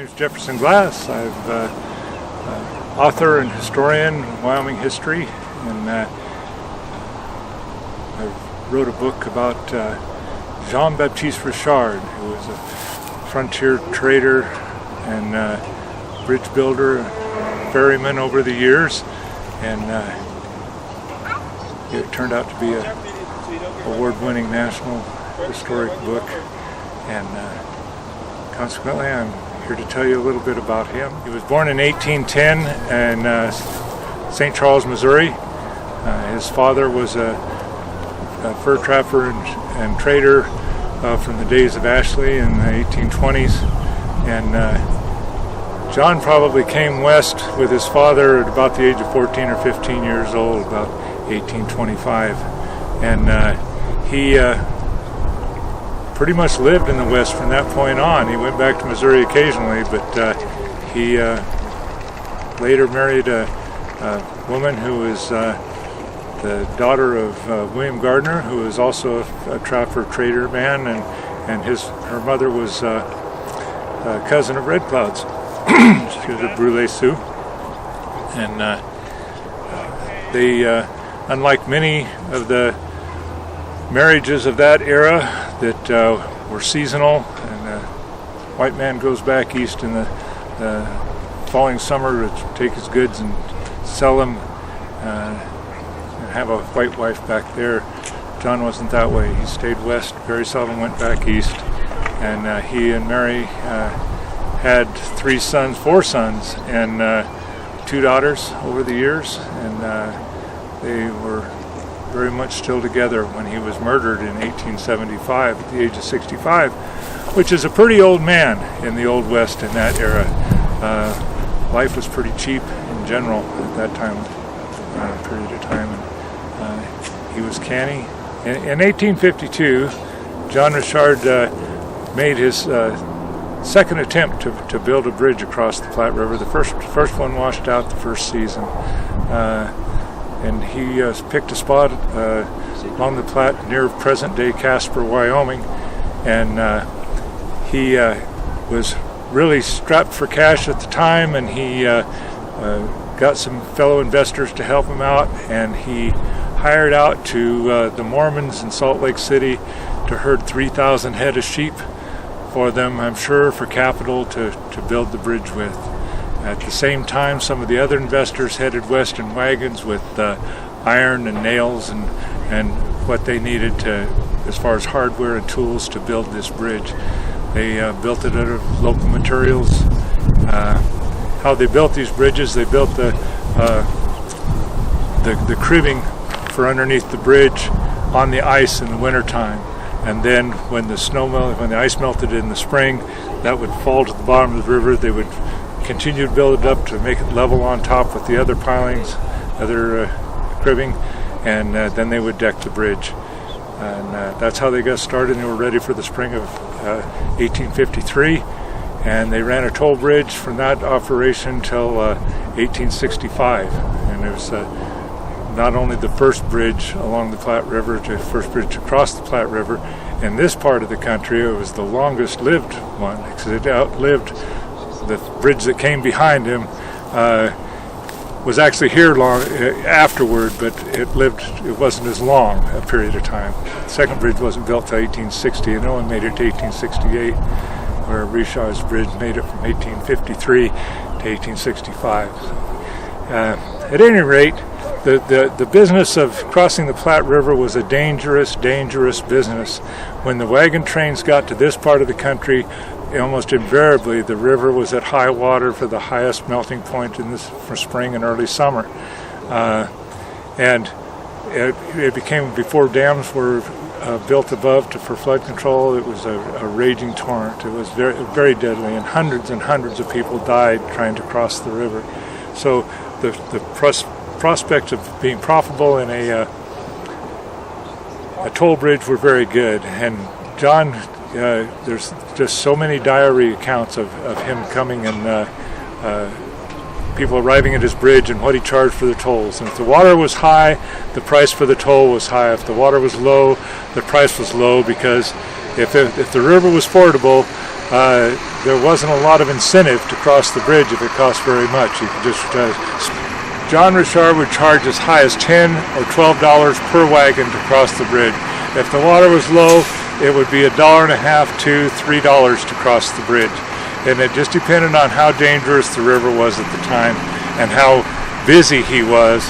name is Jefferson Glass. I'm author and historian of Wyoming history, and I wrote a book about Baptiste Richard, who was a frontier trader and bridge builder, ferryman over the years, and it turned out to be an award-winning national historic book, and consequently I'm here to tell you a little bit about him. He was born in 1810 in St. Charles, Missouri. His father was a fur trapper and trader from the days of Ashley in the 1820s, and John probably came west with his father at about the age of 14 or 15 years old, about 1825, and he pretty much lived in the West from that point on. He went back to Missouri occasionally, but he later married a woman who was the daughter of William Gardner, who was also a trapper trader man, and her mother was a cousin of Red Cloud's. She was a Brule Sioux, and they, unlike many of the marriages of that era that were seasonal, and the white man goes back east in the following summer to take his goods and sell them and have a white wife back there. John wasn't that way. He stayed west, very seldom went back east, and he and Mary had four sons, and 2 daughters over the years, and they were very much still together when he was murdered in 1875 at the age of 65, which is a pretty old man in the Old West in that era. Life was pretty cheap in general at that time, period of time, and he was canny. In 1852, John Richard made his second attempt to build a bridge across the Platte River. The first one washed out the first season. And he picked a spot along the Platte near present-day Casper, Wyoming, and he was really strapped for cash at the time, and he got some fellow investors to help him out, and he hired out to the Mormons in Salt Lake City to herd 3,000 head of sheep for them, I'm sure, for capital to build the bridge with. At the same time, some of the other investors headed west in wagons with iron and nails and what they needed as far as hardware and tools to build this bridge. They built it out of local materials. How they built these bridges, they built the cribbing for underneath the bridge on the ice in the wintertime. And then when the ice melted in the spring, that would fall to the bottom of the river. They would continue to build it up to make it level on top with the other pilings, other cribbing, and then they would deck the bridge. And that's how they got started. They were ready for the spring of 1853, and they ran a toll bridge from that operation till 1865. And it was not only the first bridge along the Platte River, the first bridge across the Platte River. In this part of the country, it was the longest lived one, because it outlived the bridge that came behind him. Was actually here long afterward, but it wasn't as long a period of time. The second bridge wasn't built till 1860, and it only made it to 1868, where Reshaw's bridge made it from 1853 to 1865. At any rate, the business of crossing the Platte River was a dangerous business. When the wagon trains got to this part of the country, almost invariably the river was at high water for the highest melting point for spring and early summer. And it became, before dams were built above for flood control, it was a raging torrent. It was very, very deadly, and hundreds of people died trying to cross the river. So the prospects of being profitable in a toll bridge were very good. And John, there's just so many diary accounts of him coming and people arriving at his bridge and what he charged for the tolls. And if the water was high, the price for the toll was high. If the water was low, the price was low, because if the river was fordable, there wasn't a lot of incentive to cross the bridge if it cost very much. You could just John Reshaw would charge as high as $10 or $12 per wagon to cross the bridge. If the water was low, it would be $1.50 to $3 to cross the bridge. And it just depended on how dangerous the river was at the time and how busy he was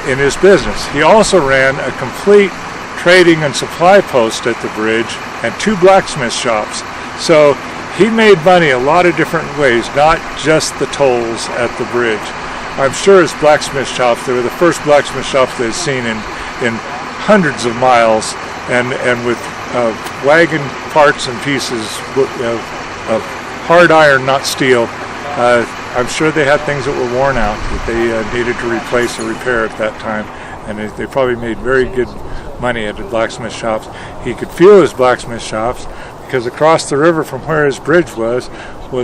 in his business. He also ran a complete trading and supply post at the bridge and 2 blacksmith shops. So he made money a lot of different ways, not just the tolls at the bridge. I'm sure his blacksmith shops, they were the first blacksmith shops they had seen in hundreds of miles, and with wagon parts and pieces of hard iron, not steel. I'm sure they had things that were worn out that they needed to replace or repair at that time, and they probably made very good money at the blacksmith shops. He could fuel his blacksmith shops because across the river from where his bridge was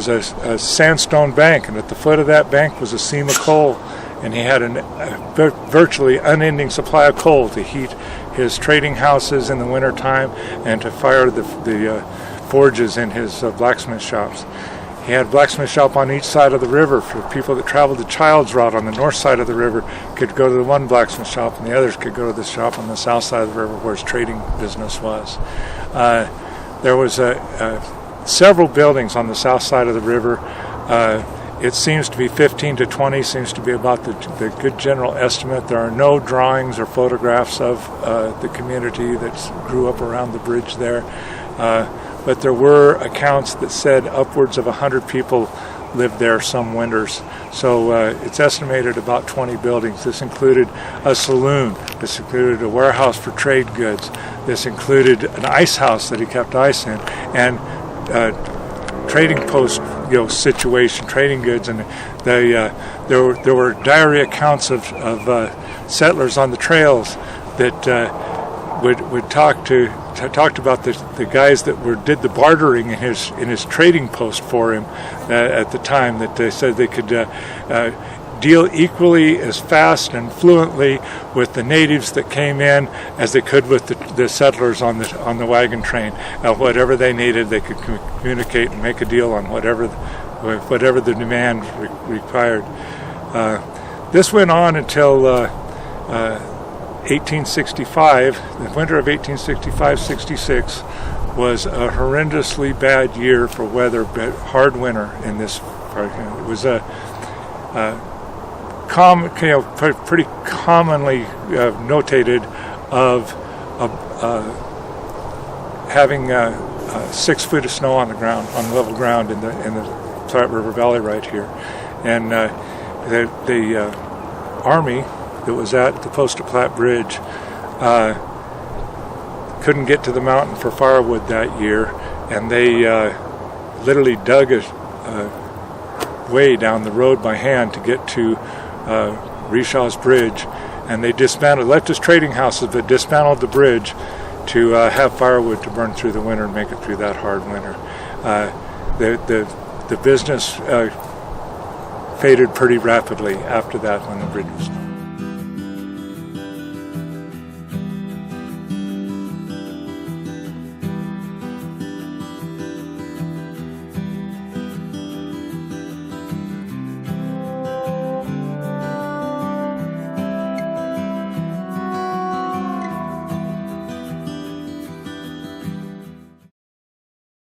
a sandstone bank, and at the foot of that bank was a seam of coal, and he had a virtually unending supply of coal to heat his trading houses in the wintertime and to fire the forges in his blacksmith shops. He had a blacksmith shop on each side of the river for people that traveled the Child's Route on the north side of the river could go to the one blacksmith shop, and the others could go to the shop on the south side of the river where his trading business was. There was several buildings on the south side of the river. It seems to be 15 to 20, seems to be about the good general estimate. There are no drawings or photographs of the community that grew up around the bridge there. But there were accounts that said upwards of 100 people lived there some winters. So it's estimated about 20 buildings. This included a saloon. This included a warehouse for trade goods. This included an ice house that he kept ice in, and trading post situation, trading goods. And there were diary accounts of settlers on the trails that would talked about the guys that did the bartering in his trading post for him at the time, that they said they could deal equally as fast and fluently with the natives that came in as they could with the settlers on the wagon train. Whatever they needed, they could communicate and make a deal on whatever the demand required. This went on until 1865. The winter of 1865-66 was a horrendously bad year for weather, but hard winter in this part. It was a pretty commonly notated of having 6 feet of snow on the ground, on level ground in the Platte River Valley right here, and the Army that was at the post of Platte Bridge couldn't get to the mountain for firewood that year, and they literally dug a way down the road by hand to get to Reshaw's bridge, and they left his trading houses, but dismantled the bridge to have firewood to burn through the winter and make it through that hard winter. The business faded pretty rapidly after that when the bridge was